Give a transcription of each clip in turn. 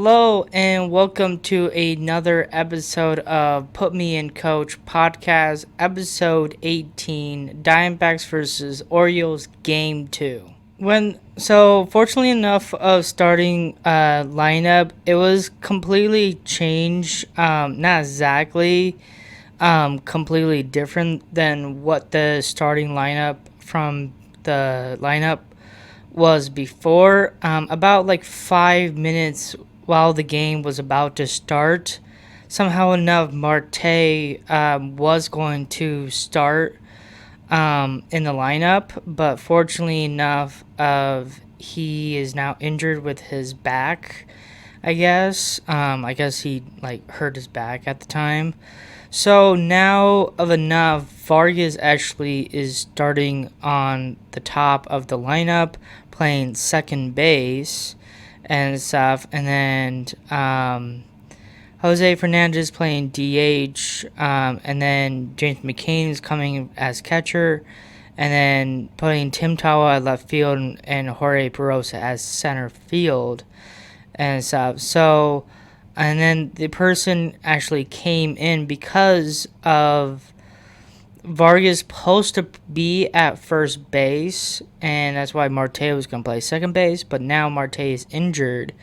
Hello and welcome to another episode of Put Me in Coach podcast, episode 18, Diamondbacks versus Orioles game 2. Fortunately enough of starting lineup, it was completely changed, not exactly completely different than what the starting lineup from the lineup was before. About like 5 minutes while the game was about to start, somehow enough, Marte was going to start in the lineup, but fortunately enough, he is now injured with his back. I guess he like hurt his back at the time. So now of enough, Vargas actually is starting on the top of the lineup, playing second base and stuff, and then Jose Fernandez playing DH, and then James McCain is coming as catcher, and then putting Tim Tawa at left field and Jorge Perosa as center field and stuff. So, and then the person actually came in because of Vargas supposed to be at first base, and that's why Marte was going to play second base, but now Marte is injured.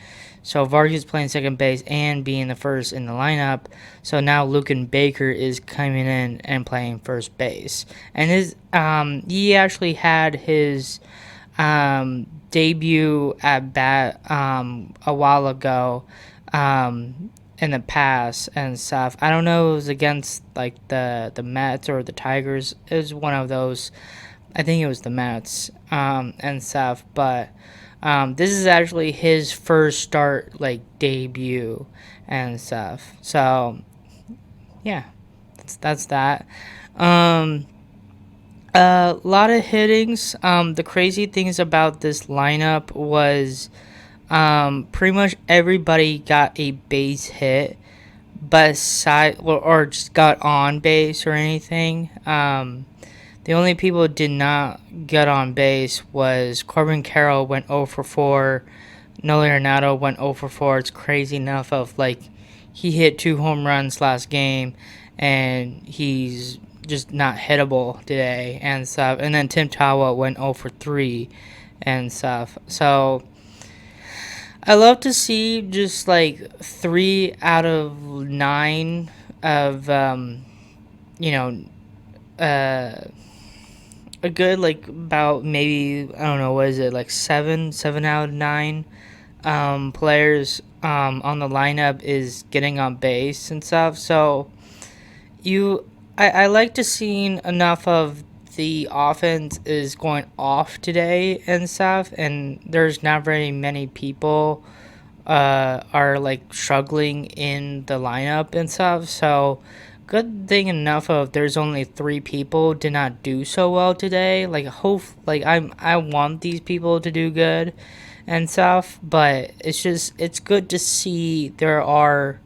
So Vargas playing second base and being the first in the lineup. So now Lucan Baker is coming in and playing first base. And he actually had his debut at bat a while ago in the past and stuff. I don't know if it was against like the Mets or the Tigers. It was one of those. I think it was the Mets and stuff. But this is actually his first start like debut and stuff. So yeah, that's that. Um, a lot of hittings. The crazy things about this lineup was pretty much everybody got a base hit, or just got on base or anything. The only people who did not get on base was Corbin Carroll went 0 for 4. Nolan Arenado went 0 for 4. It's crazy enough of like he hit 2 home runs last game, and he's just not hittable today and stuff. And then Tim Tawa went 0 for 3 and stuff. So I love to see just like 3 out of 9 of you know a good like about maybe I don't know what is it like 7 out of 9 players on the lineup is getting on base and stuff. So I like to see enough of the offense is going off today and stuff, and there's not very many people are like struggling in the lineup and stuff. So good thing enough of there's only 3 people did not do so well today. I want these people to do good and stuff, but it's good to see there are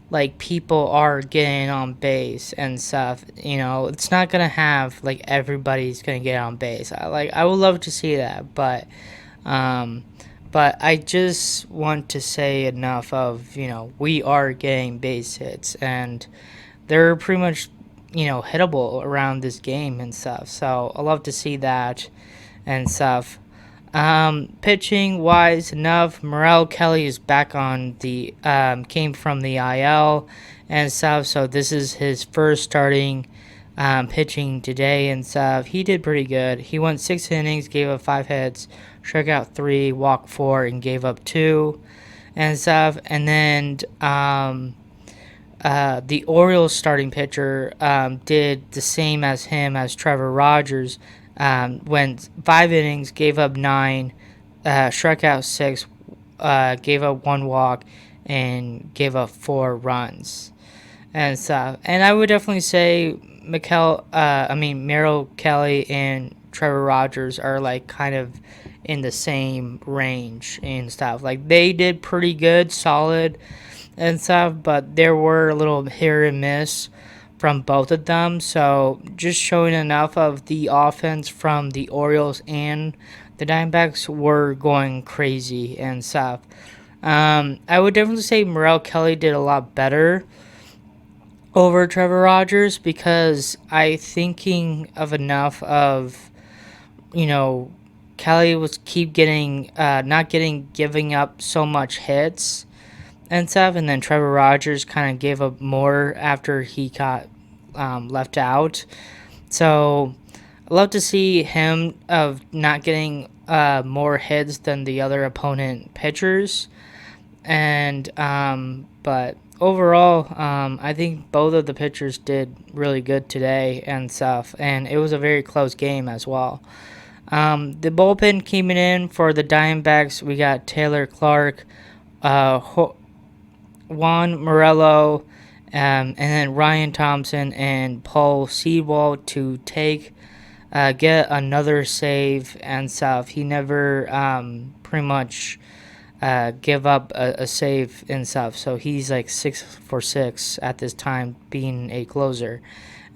like people are getting on base and stuff. It's not gonna have like everybody's gonna get on base. I would love to see that, um but I just want to say enough of we are getting base hits, and they're pretty much hittable around this game and stuff. So I love to see that and stuff. Pitching wise enough, Morel Kelly is back on the came from the IL and stuff. So this is his first starting pitching today and stuff. He did pretty good. He went 6 innings, gave up 5 hits, struck out 3, walked 4, and gave up 2 and stuff. And then the Orioles starting pitcher did the same as him as Trevor Rogers. Went 5 innings, gave up 9, struck out 6, gave up 1 walk, and gave up 4 runs and stuff. And I would definitely say Merrill Kelly and Trevor Rogers are like kind of in the same range and stuff. Like they did pretty good, solid and stuff, but there were a little hit and miss from both of them. So just showing enough of the offense from the Orioles and the Diamondbacks were going crazy and stuff. I would definitely say Morel Kelly did a lot better over Trevor Rogers because I thinking of enough of, you know, Kelly was keep getting not getting giving up so much hits and stuff, and then Trevor Rogers kind of gave up more after he got left out. So I love to see him of not getting more hits than the other opponent pitchers, and but overall, I think both of the pitchers did really good today and stuff, and it was a very close game as well. The bullpen came in for the Diamondbacks. We got Taylor Clark, Juan Morello, and then Ryan Thompson and Paul Seedwall to get another save and stuff. He never pretty much give up a save and stuff. So he's like 6 for 6 at this time, being a closer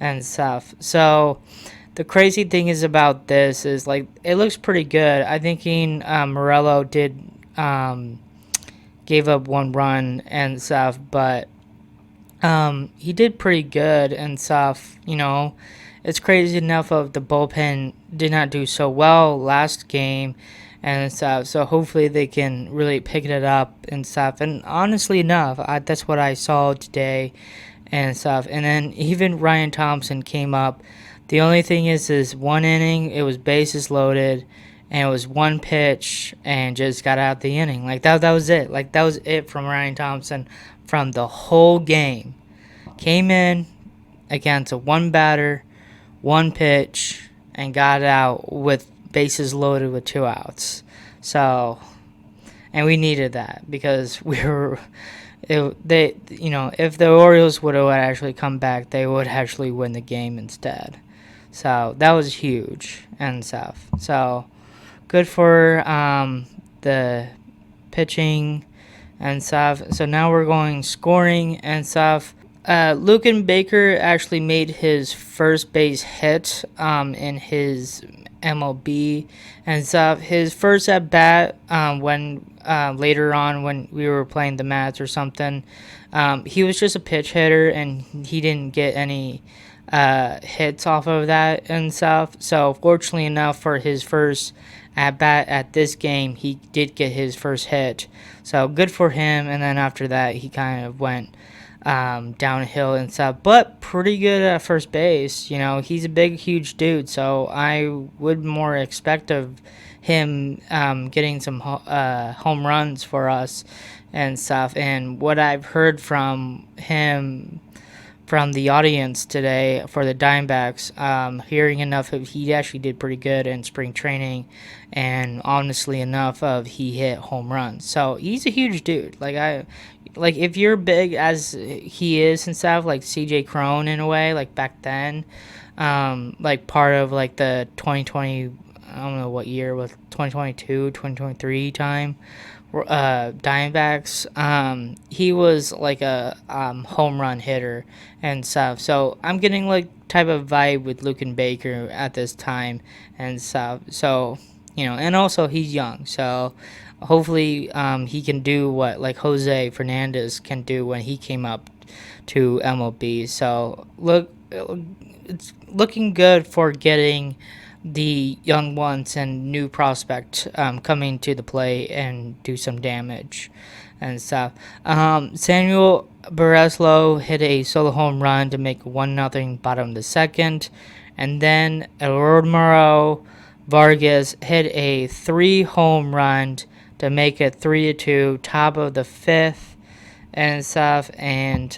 and stuff. So the crazy thing is about this is like it looks pretty good. I thinking Morello did gave up 1 run and stuff, but he did pretty good and stuff. It's crazy enough of the bullpen did not do so well last game and stuff. So hopefully they can really pick it up and stuff. And honestly enough, that's what I saw today and stuff. And then even Ryan Thompson came up. The only thing is 1 inning. It was bases loaded, and it was 1 pitch, and just got out the inning. Like that was it. Like that was it from Ryan Thompson from the whole game. Came in against a 1 batter, 1 pitch, and got out with bases loaded with 2 outs. So, and we needed that because we were. If the Orioles would have actually come back, they would actually win the game instead. So that was huge and stuff. So good for the pitching and stuff. So now we're going scoring and stuff. Lucan Baker actually made his first base hit in his MLB and stuff. His first at bat when later on when we were playing the Mets or something, he was just a pitch hitter and he didn't get any hits off of that and stuff. So fortunately enough for his first at bat at this game, he did get his first hit. So good for him. And then after that, he kind of went downhill and stuff, but pretty good at first base. He's a big, huge dude, so I would more expect of him getting some home runs for us and stuff. And what I've heard from him from the audience today for the Diamondbacks, hearing enough of he actually did pretty good in spring training, and honestly enough of he hit home runs. So he's a huge dude. Like if you're big as he is and stuff, like CJ Crone in a way, like back then, like part of like the 2020, I don't know what year was 2022, 2023 time. Diamondbacks, he was like a home run hitter and stuff. So I'm getting like type of vibe with Lucan Baker at this time and stuff. So and also he's young, so hopefully he can do what like Jose Fernandez can do when he came up to MLB. So it's looking good for getting the young ones and new prospect coming to the plate and do some damage and stuff. Samuel Bareslo hit a solo home run to make 1-0 bottom of the second, and then Eduardo Vargas hit a 3 home run to make it 3-2 top of the 5th and stuff. And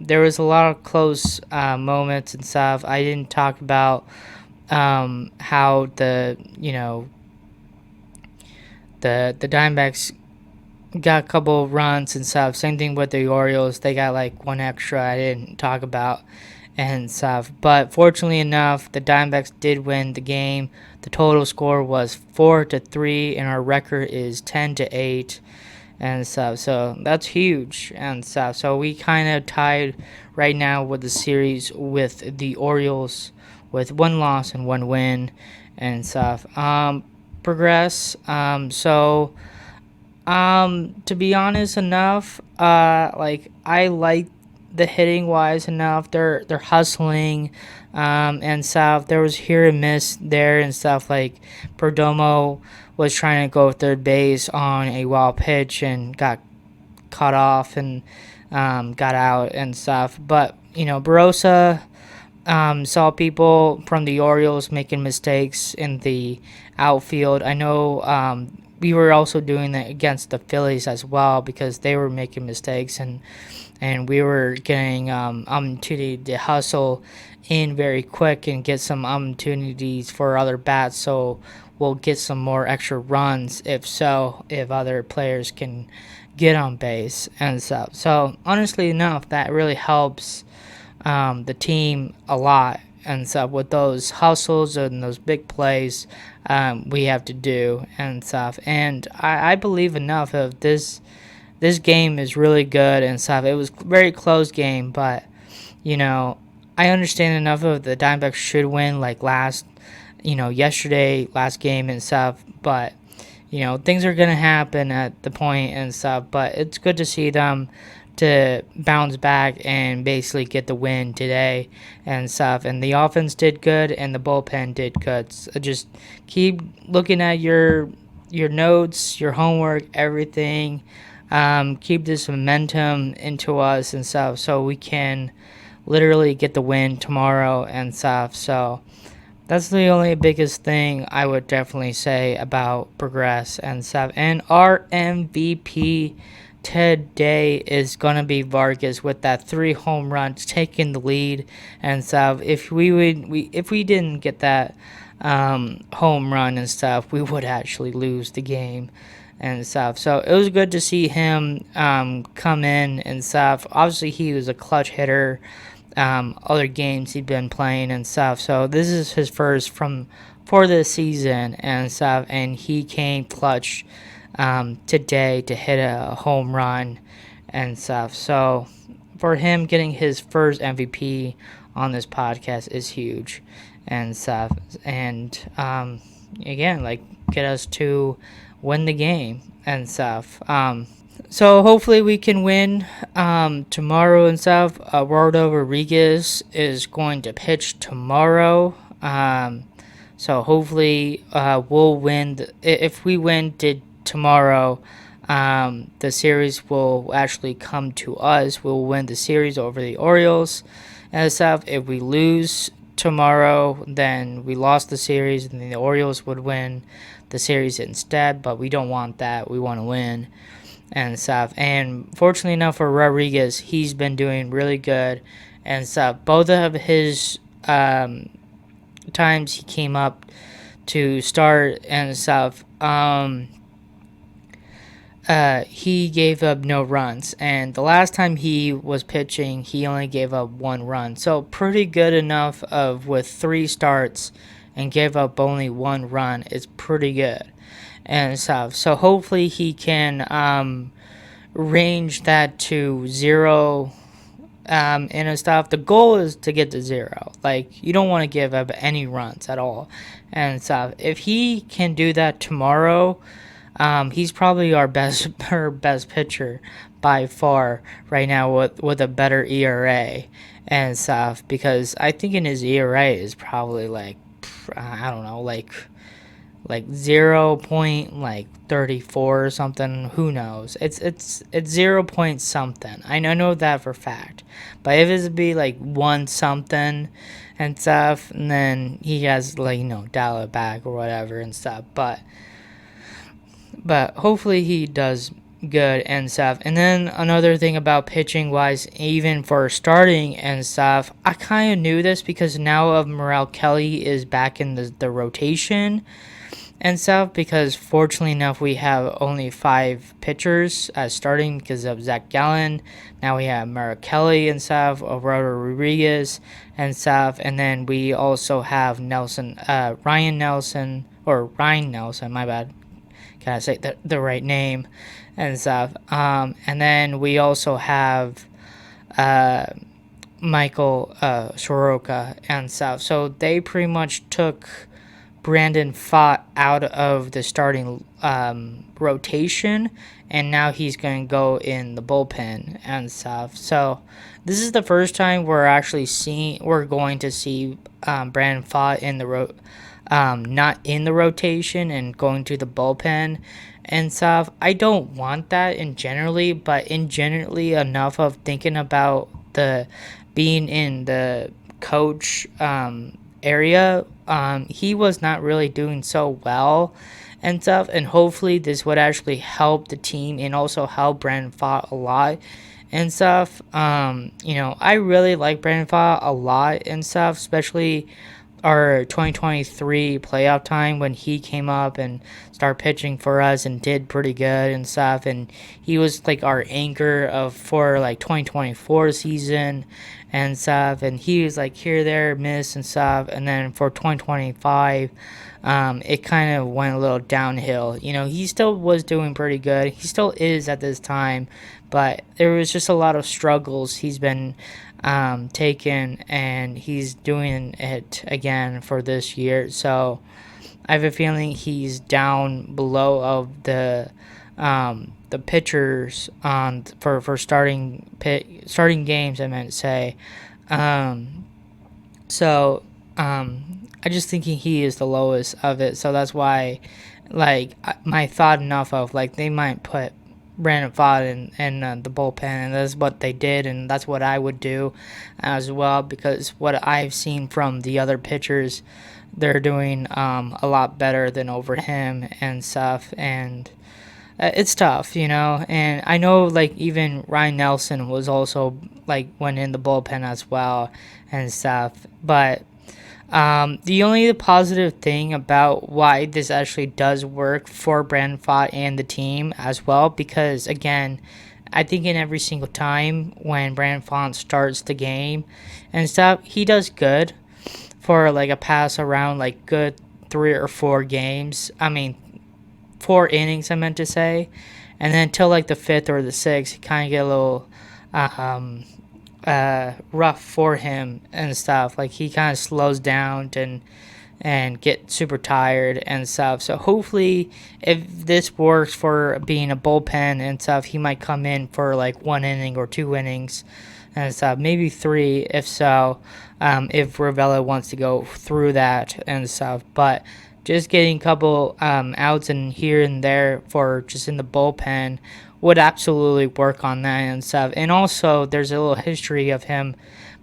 there was a lot of close moments and stuff. I didn't talk about how the Diamondbacks got a couple runs and stuff. Same thing with the Orioles. They got like 1 extra I didn't talk about and stuff. But fortunately enough, the Diamondbacks did win the game. The total score was 4-3, and our record is 10-8 and stuff. So that's huge and stuff. So we kind of tied right now with the series with the Orioles with 1 loss and 1 win and stuff. Progress. So To be honest enough, like I like the hitting wise enough. They're hustling, and stuff. There was here and miss there and stuff. Like Perdomo was trying to go third base on a wild pitch and got caught off and got out and stuff. But Barossa saw people from the Orioles making mistakes in the outfield. I know we were also doing that against the Phillies as well because they were making mistakes and we were getting opportunity to hustle in very quick and get some opportunities for other bats. So we'll get some more extra runs if other players can get on base and stuff. So honestly enough, that really helps the team a lot and stuff with those hustles and those big plays we have to do and stuff. And I believe enough of this game is really good and stuff. It was a very close game, but you know I understand enough of the Diamondbacks should win like yesterday last game and stuff. But things are gonna happen at the point and stuff. But it's good to see them to bounce back and basically get the win today and stuff. And the offense did good and the bullpen did good. So just keep looking at your notes, your homework, everything. Keep this momentum into us and stuff so we can literally get the win tomorrow and stuff. So that's the only biggest thing I would definitely say about progress and stuff. And our MVP today is gonna be Vargas with that 3 home runs, taking the lead and stuff. If we didn't get that home run and stuff, we would actually lose the game and stuff. So it was good to see him come in and stuff. Obviously, he was a clutch hitter. Other games he'd been playing and stuff. So this is his first for the season and stuff, and he came clutch today to hit a home run and stuff. So for him getting his first MVP on this podcast is huge and stuff. And again, like get us to win the game and stuff. So hopefully we can win tomorrow and stuff. Eduardo Rodriguez is going to pitch tomorrow. So hopefully we'll win. If we win tomorrow, the series will actually come to us. We'll win the series over the Orioles and stuff. If we lose tomorrow, then we lost the series and the Orioles would win the series instead. But we don't want that. We want to win and stuff. And fortunately enough for Rodriguez, he's been doing really good and stuff. Both of his times he came up to start and stuff, he gave up no runs. And the last time he was pitching, he only gave up 1 run. So pretty good enough with 3 starts and gave up only 1 run. It's pretty good and stuff. So hopefully he can range that to 0 and stuff. The goal is to get to 0. Like you don't want to give up any runs at all and stuff. If he can do that tomorrow, he's probably our best pitcher by far right now with a better ERA and stuff. Because I think in his ERA is probably like I don't know, like 0.34 or something. Who knows? It's 0 point something. I know that for a fact. But if it's be like 1 something and stuff, and then he has dial it back or whatever and stuff. But hopefully he does good and stuff. And then another thing about pitching wise, even for starting and stuff, I kind of knew this because now of Morel Kelly is back in the rotation and stuff, because fortunately enough we have only 5 pitchers starting because of Zach Gallen. Now we have Morel Kelly and stuff, Eduardo Rodriguez and stuff, and then we also have Ryan Nelson, my bad, can I say the right name and stuff. And then we also have Michael Soroka and stuff. So they pretty much took Brandon fought out of the starting rotation, and now he's going to go in the bullpen and stuff. So this is the first time we're going to see Brandon Fott in the not in the rotation and going to the bullpen and stuff. I don't want that in generally, but in generally enough of thinking about the being in the coach area, he was not really doing so well and stuff, and hopefully this would actually help the team and also help Brandon Fott a lot and stuff. I really like Brandon Fott a lot and stuff, especially our 2023 playoff time when he came up and started pitching for us and did pretty good and stuff, and he was like our anchor for like 2024 season and stuff, and he was like here there miss and stuff, and then for 2025 it kind of went a little downhill. He still was doing pretty good, he still is at this time, but there was just a lot of struggles he's been taken, and he's doing it again for this year. So I have a feeling he's down below of the pitchers on for starting games. I meant to say. I just thinking he is the lowest of it. So that's why, like, my thought enough of like they might put Brandon Fott in the bullpen, and that's what they did, and that's what I would do as well, because what I've seen from the other pitchers, they're doing a lot better than over him and stuff, and it's tough, and I know like even Ryan Nelson was also like went in the bullpen as well and stuff, but the only positive thing about why this actually does work for Brandon Fott and the team as well, because again, I think in every single time when Brandon Fott starts the game and stuff, he does good for like a pass around like good 3 or 4 games. I mean, 4 innings, I meant to say, and then until like the 5th or the 6th, he kind of get a little rough for him and stuff. Like he kind of slows down and get super tired and stuff. So hopefully, if this works for being a bullpen and stuff, he might come in for like 1 inning or 2 innings and stuff, maybe 3 if so. If Ravella wants to go through that and stuff, but just getting a couple outs and here and there for just in the bullpen would absolutely work on that and stuff. And also, there's a little history of him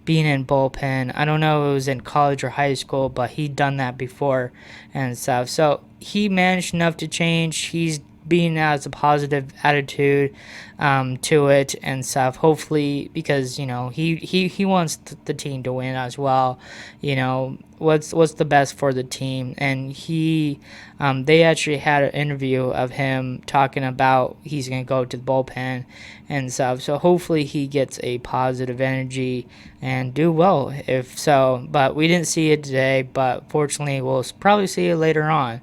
being in bullpen. I don't know if it was in college or high school, but he'd done that before and stuff. So he managed enough to change. He's being as a positive attitude to it and stuff. Hopefully, because he wants the team to win as well. What's the best for the team, and they actually had an interview of him talking about he's gonna go to the bullpen and stuff. So hopefully he gets a positive energy and do well if so. But we didn't see it today, but fortunately we'll probably see it later on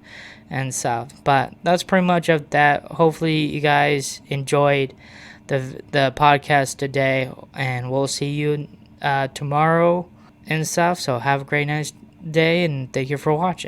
and stuff. But that's pretty much of that. Hopefully you guys enjoyed the podcast today, and we'll see you tomorrow and stuff. So have a great nice day, and thank you for watching.